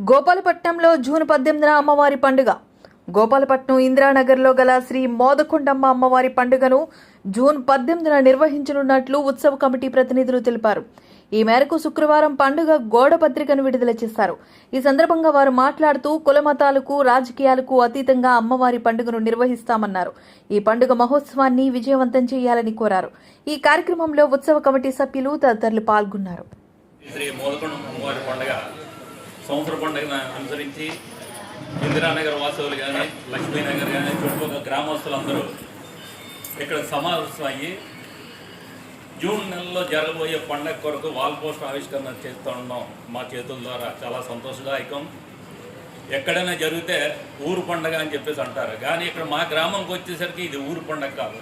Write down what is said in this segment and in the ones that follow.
గోపాలపట్నంలో June 18న అమ్మవారి పండుగ. గోపాలపట్నం ఇందిరానగర్లో గల శ్రీ మోదకొండమ్మ అమ్మవారి పండుగను జూన్ 18న నిర్వహించనున్నట్లు ఉత్సవ కమిటీ ప్రతినిధులు తెలిపారు. ఈ మేరకు శుక్రవారం పండుగ గోడ పత్రికను విడుదల చేశారు. ఈ సందర్భంగా వారు మాట్లాడుతూ కులమతాలకు రాజకీయాలకు అతీతంగా అమ్మవారి పండుగను నిర్వహిస్తామన్నారు. ఈ పండుగ మహోత్సవాన్ని విజయవంతం చేయాలని కోరారు. ఈ కార్యక్రమంలో ఉత్సవ కమిటీ సభ్యులు తదితరులు పాల్గొన్నారు. సంవత్సర పండుగను అనుసరించి ఇందిరానగర్ వాసువులు కానీ లక్ష్మీనగర్ కానీ చుట్టుపక్కల గ్రామస్తులందరూ ఇక్కడ సమావేశం అయ్యి జూన్ నెలలో జరగబోయే పండుగ కొరకు వాల్ పోస్ట్ ఆవిష్కరణ చేస్తూ ఉన్నాం. మా చేతుల ద్వారా చాలా సంతోషదాయకం. ఎక్కడైనా జరిగితే ఊరు పండుగ అని చెప్పేసి అంటారు, కానీ ఇక్కడ మా గ్రామంకి వచ్చేసరికి ఇది ఊరు పండుగ కాదు,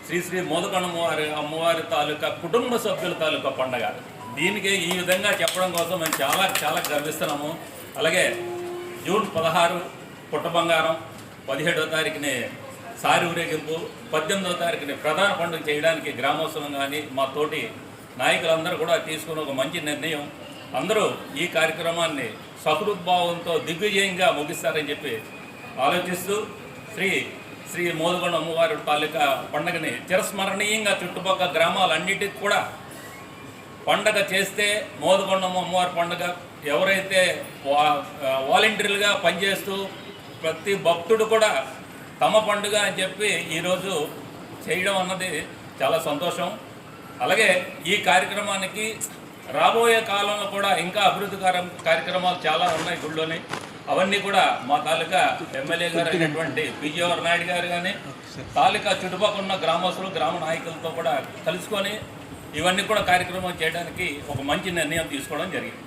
శ్రీ మోదకొండమ్మ అమ్మవారి తాలూకా కుటుంబ సభ్యుల తాలూకా పండుగ. దీనికి ఈ విధంగా చెప్పడం కోసం మేము చాలా గర్విస్తున్నాము. అలాగే జూన్ 16 పుట్ట బంగారం, 17వ తారీఖుని సారి ఊరేగింపు, 18వ తారీఖుని ప్రధాన పండుగ చేయడానికి గ్రామోత్సవం కానీ మా తోటి నాయకులందరూ కూడా తీసుకుని ఒక మంచి నిర్ణయం. అందరూ ఈ కార్యక్రమాన్ని సహృద్భావంతో దిగ్విజయంగా ముగిస్తారని చెప్పి ఆలోచిస్తూ శ్రీ మోదకొండ అమ్మవారి తాలూకా పండుగని చిరస్మరణీయంగా చుట్టుపక్కల గ్రామాలన్నిటికీ కూడా పండగ చేస్తే మోదకొండమ్మ అమ్మవారి పండుగ ఎవరైతే వాలంటీర్లుగా పనిచేస్తూ ప్రతి భక్తుడు కూడా తమ పండుగ అని చెప్పి ఈరోజు చేయడం అన్నది చాలా సంతోషం. అలాగే ఈ కార్యక్రమానికి రాబోయే కాలంలో కూడా ఇంకా అభివృద్ధి కార్యక్రమాలు చాలా ఉన్నాయి గుళ్ళోని. అవన్నీ కూడా మా తాలూకా ఎమ్మెల్యే గారు అయినటువంటి పిజిఆర్ నాయుడు గారు కానీ తాలూకా చుట్టుపక్కల ఉన్న గ్రామస్తులు గ్రామ నాయకులతో కూడా కలుసుకొని ఇవన్నీ కూడా కార్యక్రమం చేయడానికి ఒక మంచి నిర్ణయం తీసుకోవడం జరిగింది.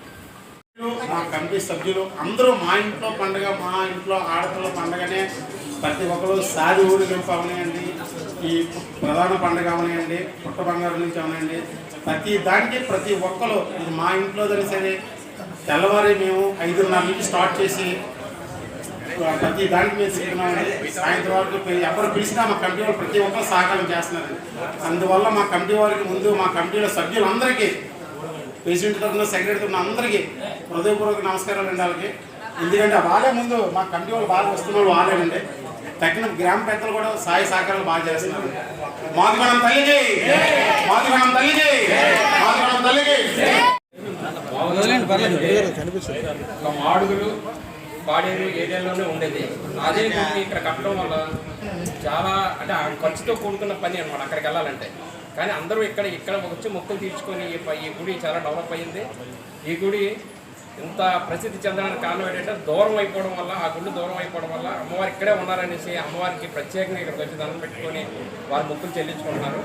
మా కమిటీ సభ్యులు అందరూ మా ఇంట్లో పండుగ, మా ఇంట్లో ఆడపిల్ల పండుగనే ప్రతి ఒక్కరు సాది ఊరేగింపు అవనాయండి, ఈ ప్రధాన పండుగ అవనాయండి, పుట్ట బంగారం నుంచి అవనాయండి, ప్రతి దానికి ప్రతి ఒక్కరు ఇది మా ఇంట్లోదని సరే తెల్లవారి మేము 5:30 నుంచి స్టార్ట్ చేసి ప్రతి దానికి మేము సిద్ధమవుతుంది. సాయంత్రం వరకు ఎవరు పిలిచినా మా కమిటీ వాళ్ళు ప్రతి ఒక్కరు సహకారం చేస్తున్నారు. అందువల్ల మా కమిటీ వారికి ముందు మా కమిటీలో సభ్యులందరికీ, ప్రెసిడెంట్ తరఫున సెక్రటరీ తరఫున అందరికీ హృదయపూర్వక నమస్కారాలు అండి వాళ్ళకి. ఎందుకంటే వాళ్ళే ముందు మా కమిటీ వాళ్ళు బాగా వస్తున్నారు, వాళ్ళేనండి. తగిన గ్రామ పెద్దలు కూడా సాయి సహకారాలు బాగా చేస్తున్నారు. మోదకొండ తల్లికి, మోదకొండ తల్లికి, మోదకొండ తల్లికి. మాడుగులు పాడేరు ఏరియాలోనే ఉండేది. అదే ఇక్కడ కట్టడం వల్ల చాలా అంటే ఖర్చుతో కూడుకున్న పని అనమాట అక్కడికి వెళ్ళాలంటే. కానీ అందరూ ఇక్కడ వచ్చి మొక్కులు తీర్చుకొని ఈ గుడి చాలా డెవలప్ అయ్యింది. ఈ గుడి ఇంత ప్రసిద్ధి చెందడానికి కారణం ఏంటంటే దూరం అయిపోవడం వల్ల, ఆ గుళ్ళు దూరం అయిపోవడం వల్ల అమ్మవారు ఇక్కడే ఉన్నారనేసి అమ్మవారికి ప్రత్యేకంగా ఇక్కడికి వచ్చి దండం పెట్టుకొని వారి మొక్కులు చెల్లించుకుంటున్నారు.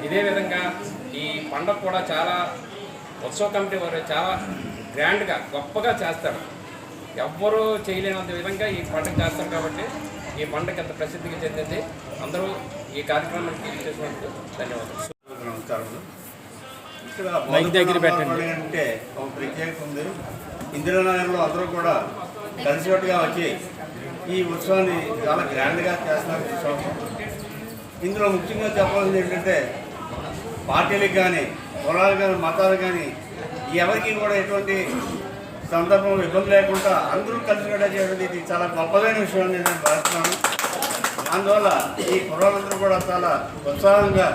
ఇదే విధంగా ఈ పండుగ కూడా చాలా ఉత్సవ కమిటీ వారు చాలా గ్రాండ్గా గొప్పగా చేస్తారు. ఎవ్వరూ చేయలేనంత విధంగా ఈ పండుగ చేస్తారు. కాబట్టి ఈ పండుగ ఎంత ప్రసిద్ధికి చెందింది. అందరూ ఈ కార్యక్రమానికి చేసినందుకు ధన్యవాదాలు. నమస్కారం. ఇక్కడ అంటే ఒక ప్రత్యేకత ఉంది. ఇందిరానగర్లో అందరూ కూడా కలిసికట్టుగా వచ్చి ఈ ఉత్సవాన్ని చాలా గ్రాండ్గా చేస్తున్నారు. ఉత్సవం ఇందులో ముఖ్యంగా చెప్పాల్సింది ఏంటంటే పార్టీలకు కానీ కులాలు కానీ మతాలు కానీ ఎవరికి కూడా ఎటువంటి సందర్భంలో ఇబ్బంది లేకుండా అందరూ కలిసికట్టుగా చేయడం ఇది చాలా గొప్పదైన విషయం నేను భావిస్తున్నాను. అందువల్ల ఈ కుర్రాళ్ళందరూ కూడా చాలా ఉత్సాహంగా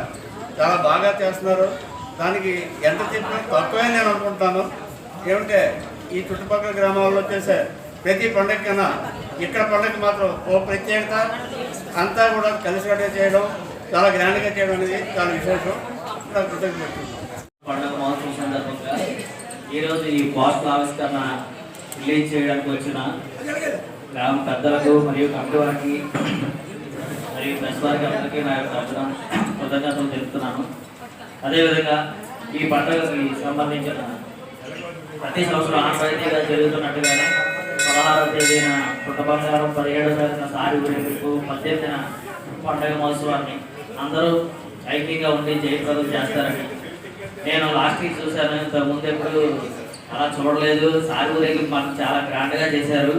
చాలా బాగా చేస్తున్నారు. దానికి ఎంత చెప్పినా తక్కువే నేను అనుకుంటాను. ఏమంటే ఈ చుట్టుపక్కల గ్రామాల్లో చేసే ప్రతి పండుగ కన్నా ఇక్కడ పండుగ మాత్రం ఓ ప్రత్యేకత. అంతా కూడా కలిసికట్టుగా చేయడం, చాలా గ్రాండ్గా చేయడం అనేది చాలా విశేషం. పండుగ మహోత్సవం సందర్భంగా ఈరోజు ఈ పోస్టల్ ఆవిష్కరణ రిలీజ్ చేయడానికి వచ్చిన గ్రామ పెద్దలకు మరియు కమిటీ వారికి మరియు ప్రెస్ వారికి అందరికీ నా యొక్క కృతజ్ఞతలు తెలుపుతున్నాను. అదేవిధంగా ఈ పండుగకి సంబంధించిన ప్రతి సంవత్సరం ఆనవాయితీగా జరుగుతున్నట్టుగానే 16వ తేదీన పుట్ట బంగారం, 17వ తారీఖున సారి ఊరేగింపు, 18న పండుగ మహోత్సవాన్ని అందరూ ఐక్యంగా ఉండి జయప్రదం చేస్తారని నేను లాస్ట్ వీక్ చూశాను. ఇంతకుముందు ఎప్పుడు అలా చూడలేదు. సారి ఊరేగింపు మనకు చాలా గ్రాండ్గా చేశారు.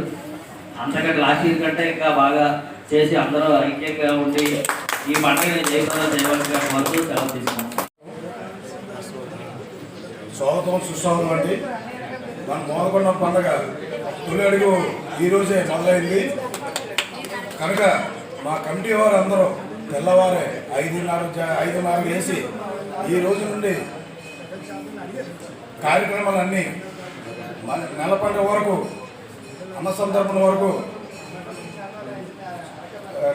అంతకంటే లాస్ట్ వీక్ కంటే ఇంకా బాగా చేసి అందరూ ఐక్యంగా ఉండి ఈ పండుగని జయప్రదం చేయవలసిగా కోరుతూ సెలవు తీసుకున్నాను. స్వాగతం, సుస్వాగతం అండి. మన మోదకొండ పండుగ తొలి అడుగు ఈరోజే మొదలైంది కనుక మా కమిటీ వారు అందరూ తెల్లవారే 5:30 వేసి ఈ రోజు నుండి కార్యక్రమాలన్నీ నెల పండుగ వరకు అన్న సందర్భం వరకు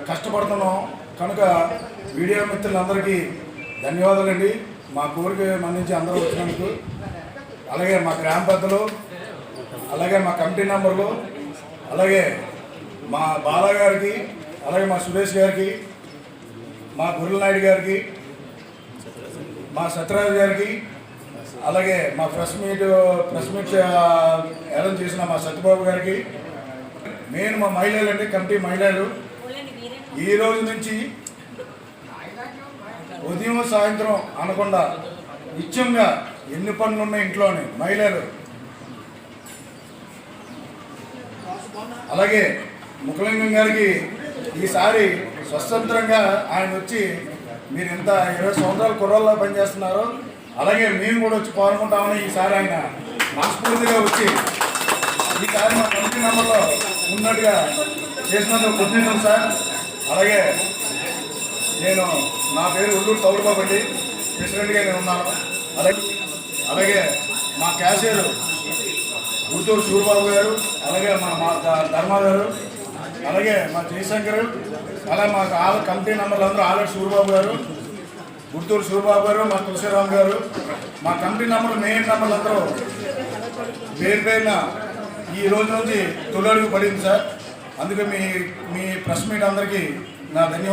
కష్టపడుతున్నాం కనుక మీడియా మిత్రులందరికీ ధన్యవాదాలండి. మా కోరిక మన్నించి అందరూ వచ్చినందుకు, అలాగే మా గ్రామ పెద్దలు, అలాగే మా కమిటీ మెంబర్లు, అలాగే మా బాలా గారికి, అలాగే మా సురేష్ గారికి, మా గురుల నాయుడు గారికి, మా సత్యరాజు గారికి, అలాగే మా ప్రెస్ మీట్ అరేంజ్ చేసిన మా సత్యబాబు గారికి, మెయిన్ మా మహిళలు అండి, కమిటీ మహిళలు ఈ రోజు నుంచి ఉదయం సాయంత్రం అనకుండా నిత్యంగా ఎన్ని పనులు ఉన్నాయి ఇంట్లోనే మహిళలు. అలాగే ముఖలింగం గారికి ఈసారి స్వతంత్రంగా ఆయన వచ్చి మీరు ఇంత 20 సంవత్సరాల కుర్రల్లో పనిచేస్తున్నారు, అలాగే మేము కూడా వచ్చి పాల్గొంటామని ఈసారి ఆయన మనస్ఫూర్తిగా వచ్చి ఈసారి మా కమిటీ మెంబర్లో ఉన్నట్టుగా చేసినందుకు కృతజ్ఞతలు సార్. అలాగే నా పేరు ఉల్లూరు తౌడుబాబు అండి, ప్రెసిడెంట్గా నేను ఉన్నాను. అలాగే మా క్యాషియర్ గుంటూరు సూరిబాబు గారు, అలాగే మా ధర్మ గారు, అలాగే మా జయశంకర్, అలాగే మా కమిటీ మెంబర్లు అందరూ ఆల్రెడీ సూరిబాబు గారు, గుంటూరు సూరిబాబు గారు, మా తులసిరామ్ గారు, మా కమిటీ మెంబర్లు మెయిన్ మెంబర్లు అందరూ పేరున ఈ రోజు నుంచి తొలి అడుగు పడింది సార్. అందుకే మీ ప్రెస్ మీట్ అందరికీ నా ధన్యవాదాలు.